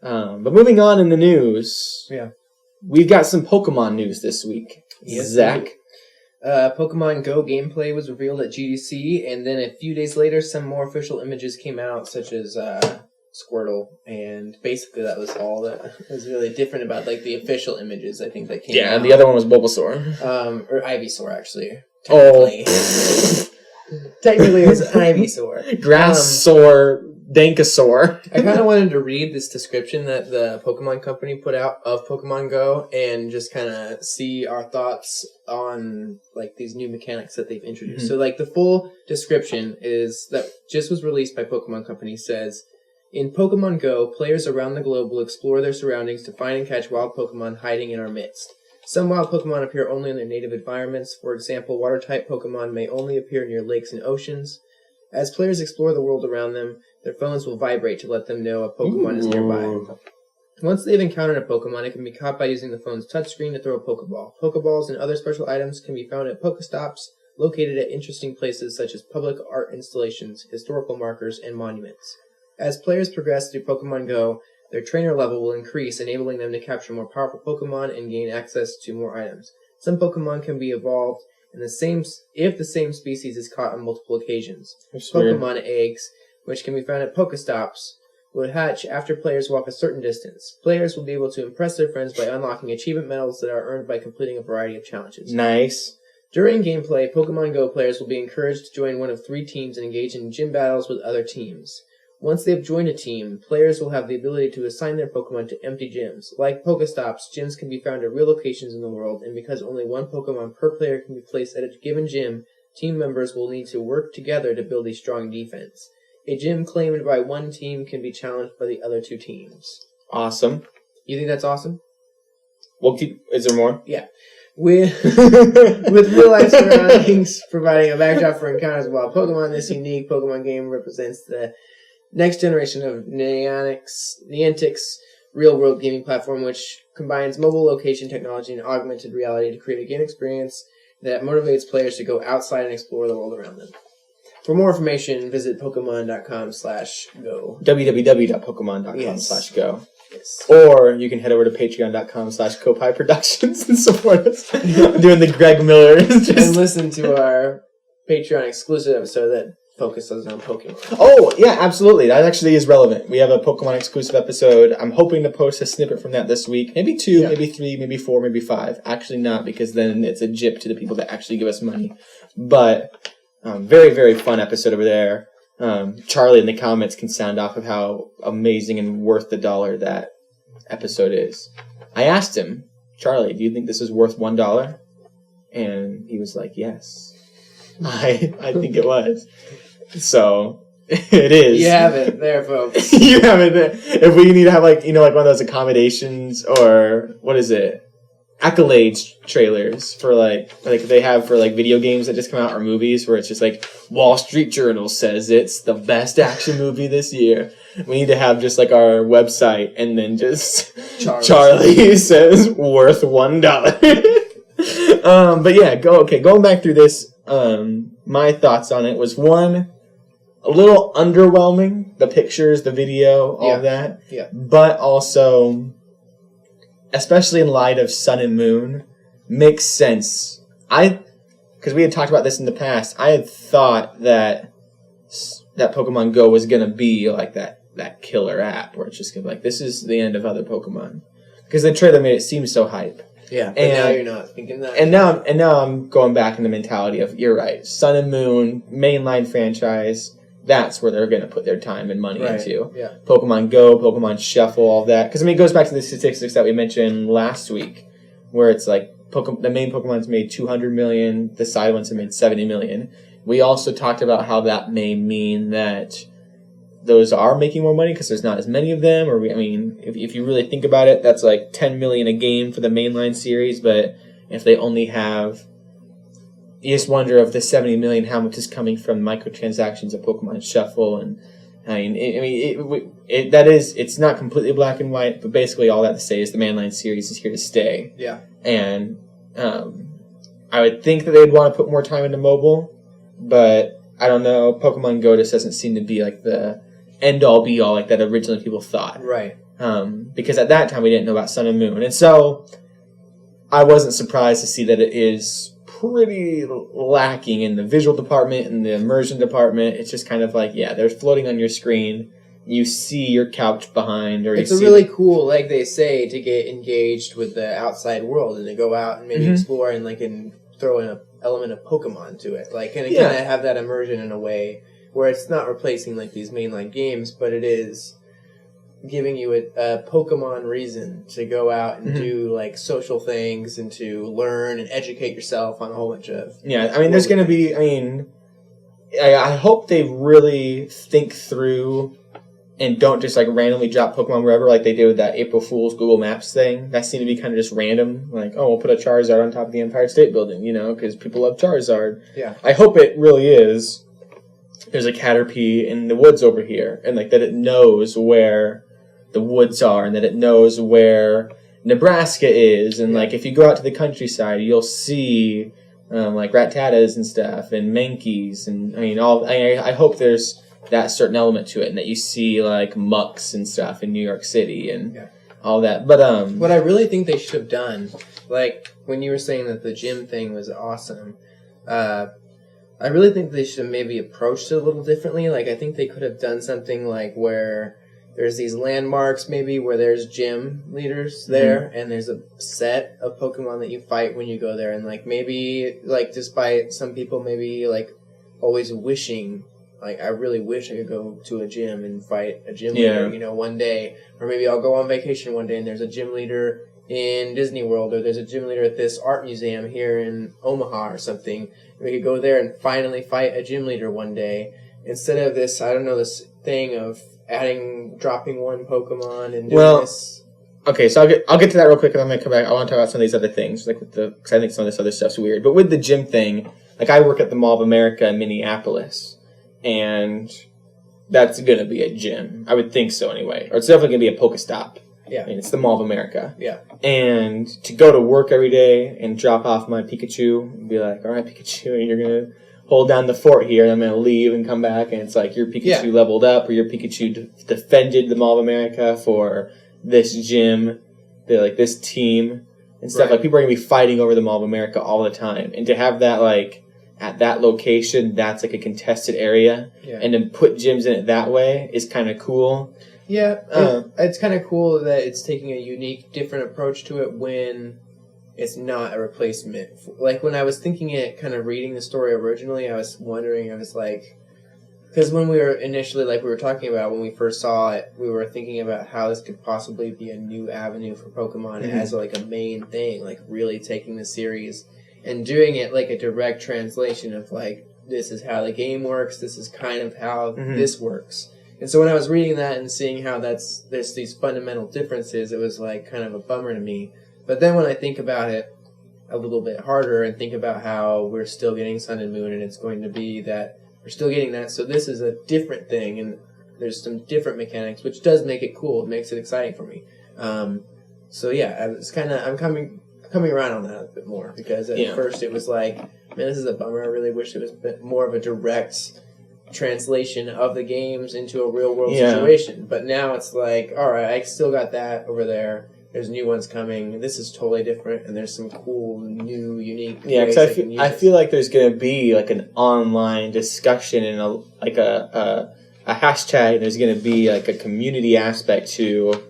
But moving on in the news, we've got some Pokemon news this week. Yes, Zach. Pokemon Go gameplay was revealed at GDC, and then a few days later, some more official images came out, such as Squirtle, and basically that was all that was really different about like the official images. I think that came out. Yeah, and the other one was Bulbasaur. Or Ivysaur, actually. Technically. Technically, it was Ivysaur. Grassaur. Dankosaur. I kind of wanted to read this description that the Pokemon Company put out of Pokemon Go and just kind of see our thoughts on like these new mechanics that they've introduced. So like the full description is that just was released by Pokemon Company says, in Pokemon Go, players around the globe will explore their surroundings to find and catch wild Pokemon hiding in our midst. Some wild Pokemon appear only in their native environments. For example, water-type Pokemon may only appear near lakes and oceans. As players explore the world around them, their phones will vibrate to let them know a Pokemon is nearby. Once they've encountered a Pokemon, it can be caught by using the phone's touchscreen to throw a Pokeball. Pokeballs and other special items can be found at Pokestops, located at interesting places such as public art installations, historical markers, and monuments. As players progress through Pokemon Go, their trainer level will increase, enabling them to capture more powerful Pokemon and gain access to more items. Some Pokemon can be evolved if the same species is caught on multiple occasions. Pokemon eggs, which can be found at Pokestops, will hatch after players walk a certain distance. Players will be able to impress their friends by unlocking achievement medals that are earned by completing a variety of challenges. Nice. During gameplay, Pokemon Go players will be encouraged to join one of 3 teams and engage in gym battles with other teams. Once they have joined a team, players will have the ability to assign their Pokemon to empty gyms. Like Pokestops, gyms can be found at real locations in the world, and because only one Pokemon per player can be placed at a given gym, team members will need to work together to build a strong defense. A gym claimed by one team can be challenged by the other 2 teams. Awesome. You think that's awesome? Is there more? Yeah. With real-life surroundings providing a backdrop for encounters with wild Pokemon, this unique Pokemon game represents the next generation of Niantic's real-world gaming platform, which combines mobile location technology and augmented reality to create a game experience that motivates players to go outside and explore the world around them. For more information, visit Pokemon.com/go. www.pokemon.com/go. Yes. Or you can head over to patreon.com/Koppai Productions and support us. I'm doing the Greg Miller. And listen to our Patreon exclusive episode that focuses on Pokemon. Oh, yeah, absolutely. That actually is relevant. We have a Pokemon exclusive episode. I'm hoping to post a snippet from that this week. Maybe 2, maybe 3, maybe 4, maybe 5. Actually not, because then it's a gyp to the people that actually give us money. But very, very fun episode over there. Charlie in the comments can sound off of how amazing and worth the $1 that episode is. I asked him, Charlie, do you think this is worth $1? And he was like, yes. I think it was. So, it is. You have it there, folks. You have it there. If we need to have, like one of those accommodations or, what is it? Accolades trailers for, like they have for, video games that just come out or movies where it's just, Wall Street Journal says it's the best action movie this year. We need to have just, our website and then just Charlie says worth $1. But yeah, going back through this, my thoughts on it was, 1, a little underwhelming, the pictures, the video, all that. Yeah. But also, especially in light of Sun and Moon, makes sense. Because we had talked about this in the past, I had thought that Pokemon Go was going to be like that killer app, where it's just going to be this is the end of other Pokemon. Because the trailer made it seem so hype. Yeah, but now you're not thinking that. And now I'm going back in the mentality of, you're right, Sun and Moon, mainline franchise, that's where they're going to put their time and money into. Yeah. Pokemon Go, Pokemon Shuffle, all that. Because, it goes back to the statistics that we mentioned last week, where it's the main Pokemon's made $200 million, the side ones have made $70 million. We also talked about how that may mean that those are making more money because there's not as many of them. Or if you really think about it, that's $10 million a game for the mainline series. But if they only have, you just wonder of the $70 million, how much is coming from microtransactions of Pokemon Shuffle. And it's not completely black and white, but basically all that to say is the mainline series is here to stay. Yeah. And I would think that they'd want to put more time into mobile, but I don't know. Pokemon Go just doesn't seem to be the end-all, be-all that originally people thought. Right. Because at that time we didn't know about Sun and Moon. And so I wasn't surprised to see that it is pretty lacking in the visual department and the immersion department. It's just kind of like, yeah, they're floating on your screen. You see your couch behind, or it's you a see really cool, like they say, to get engaged with the outside world and to go out and maybe explore and throw in an element of Pokemon to it, like, and kind of have that immersion in a way where it's not replacing like these mainline games, but it is giving you a Pokemon reason to go out and do like social things and to learn and educate yourself on a whole bunch of there's going to be. I hope they really think through and don't just like randomly drop Pokemon wherever, like they did with that April Fool's Google Maps thing. That seemed to be kind of just random. Like, oh, we'll put a Charizard on top of the Empire State Building, because people love Charizard. Yeah. I hope it really is. There's a Caterpie in the woods over here, and like that it knows where the woods are, and that it knows where Nebraska is, and like if you go out to the countryside, you'll see like Rattatas and stuff, and Mankeys, and I hope there's that certain element to it, and that you see like mucks and stuff in New York City and all that. But what I really think they should have done, like when you were saying that the gym thing was awesome, I really think they should have maybe approached it a little differently. Like I think they could have done something like where there's these landmarks maybe where there's gym leaders there, and there's a set of Pokemon that you fight when you go there, and like maybe like despite some people maybe like always wishing, like, I really wish I could go to a gym and fight a gym leader, one day. Or maybe I'll go on vacation one day and there's a gym leader in Disney World, or there's a gym leader at this art museum here in Omaha or something. We could go there and finally fight a gym leader one day. Instead of this, this thing of dropping one Pokemon and doing this. Okay, so I'll get to that real quick, and I'm going to come back. I want to talk about some of these other things, like because I think some of this other stuff's weird. But with the gym thing, like I work at the Mall of America in Minneapolis, and that's going to be a gym. I would think so anyway. Or it's definitely going to be a Pokestop. Yeah. It's the Mall of America. Yeah. And to go to work every day and drop off my Pikachu and be like, all right, Pikachu, and you're going to hold down the fort here, and I'm going to leave and come back, and it's like your Pikachu leveled up, or your Pikachu defended the Mall of America for this gym, like this team and stuff. Like people are going to be fighting over the Mall of America all the time. And to have that like at that location, that's like a contested area, and to put gyms in it that way is kind of cool. Yeah, it's kind of cool that it's taking a unique, different approach to it when it's not a replacement. Like when I was thinking it, kind of reading the story originally, I was wondering, because when we were initially, like we were talking about, when we first saw it, we were thinking about how this could possibly be a new avenue for Pokemon as like a main thing, like really taking the series and doing it like a direct translation of like, this is how the game works, this is kind of how this works. And so when I was reading that and seeing how there's these fundamental differences, it was like kind of a bummer to me. But then when I think about it a little bit harder and think about how we're still getting Sun and Moon, and it's going to be that we're still getting that, so this is a different thing, and there's some different mechanics, which does make it cool. It makes it exciting for me. So yeah, I'm coming around on that a bit more, because at first it was like, man, this is a bummer. I really wish it was a bit more of a direct translation of the games into a real world situation. But now it's like, all right, I still got that over there. There's new ones coming. This is totally different, and there's some cool, new, unique. Yeah, because I feel like there's going to be like an online discussion and a hashtag. There's going to be like a community aspect to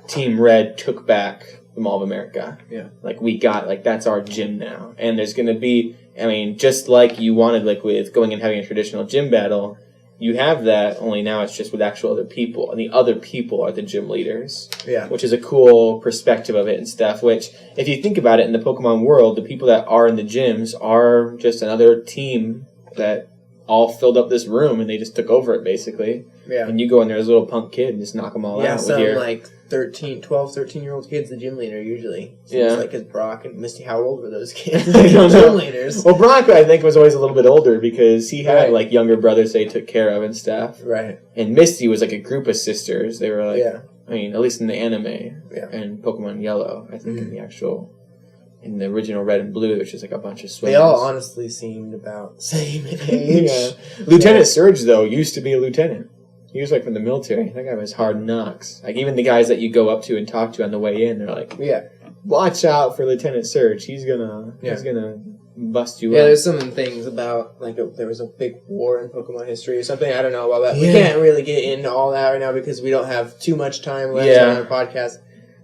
Team Red took back the Mall of America. Yeah, like we got that's our gym now, and there's going to be. I mean, just like you wanted, like with going and having a traditional gym battle, you have that, only now it's just with actual other people, and the other people are the gym leaders. Yeah. Which is a cool perspective of it and stuff, which, if you think about it, in the Pokemon world, the people that are in the gyms are just another team that all filled up this room, and they just took over it, basically. Yeah. And you go in there as a little punk kid and just knock them all out. Yeah, some like 13-year-old kid's the gym leader, usually. So it's like, because Brock and Misty, how old were those kids? I don't know. Gym leaders. Well, Brock, I think, was always a little bit older, because he had, like, younger brothers they took care of and stuff. Right. And Misty was, like, a group of sisters. They were, like, I mean, at least in the anime. Yeah. And Pokemon Yellow, I think, in the original Red and Blue, which is, like, a bunch of swimmers. They all honestly seemed about the same age. Lieutenant Surge, though, used to be a lieutenant. He was like from the military. That guy was hard knocks. Like even the guys that you go up to and talk to on the way in, they're like, Yeah. watch out for Lieutenant Surge. He's gonna bust you up. There's some things about, like, there was a big war in Pokemon history or something. I don't know about that. Yeah. We can't really get into all that right now because we don't have too much time left on our podcast.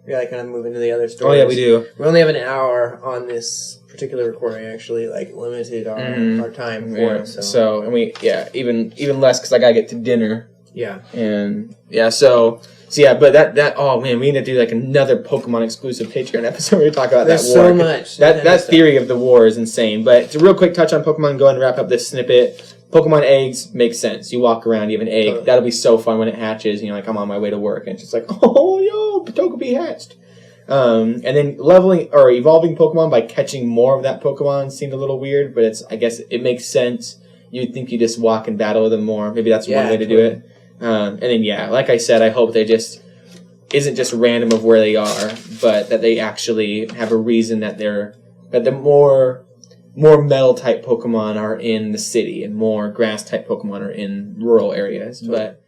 We gotta kind of move into the other stories. Oh, yeah, we do. We only have an hour on this particular recording, actually, like, limited our time for it. So, and even less because I gotta get to dinner. Yeah. And, so yeah, but that oh man, we need to do like another Pokemon exclusive Patreon episode where we talk about There's that war. so much. That theory of the war is insane. But it's a real quick touch on Pokemon Go and wrap up this snippet. Pokemon eggs make sense. You walk around, you have an egg. Totally. That'll be so fun when it hatches. And you're like, I'm on my way to work, and it's just like, oh yo, Togepi hatched. And then leveling or evolving Pokemon by catching more of that Pokemon seemed a little weird, but I guess it makes sense. You'd think you just walk and battle with them more. Maybe that's one way to do it. And then like I said, I hope they just isn't just random of where they are, but that they actually have a reason that the more metal type Pokemon are in the city and more grass type Pokemon are in rural areas. But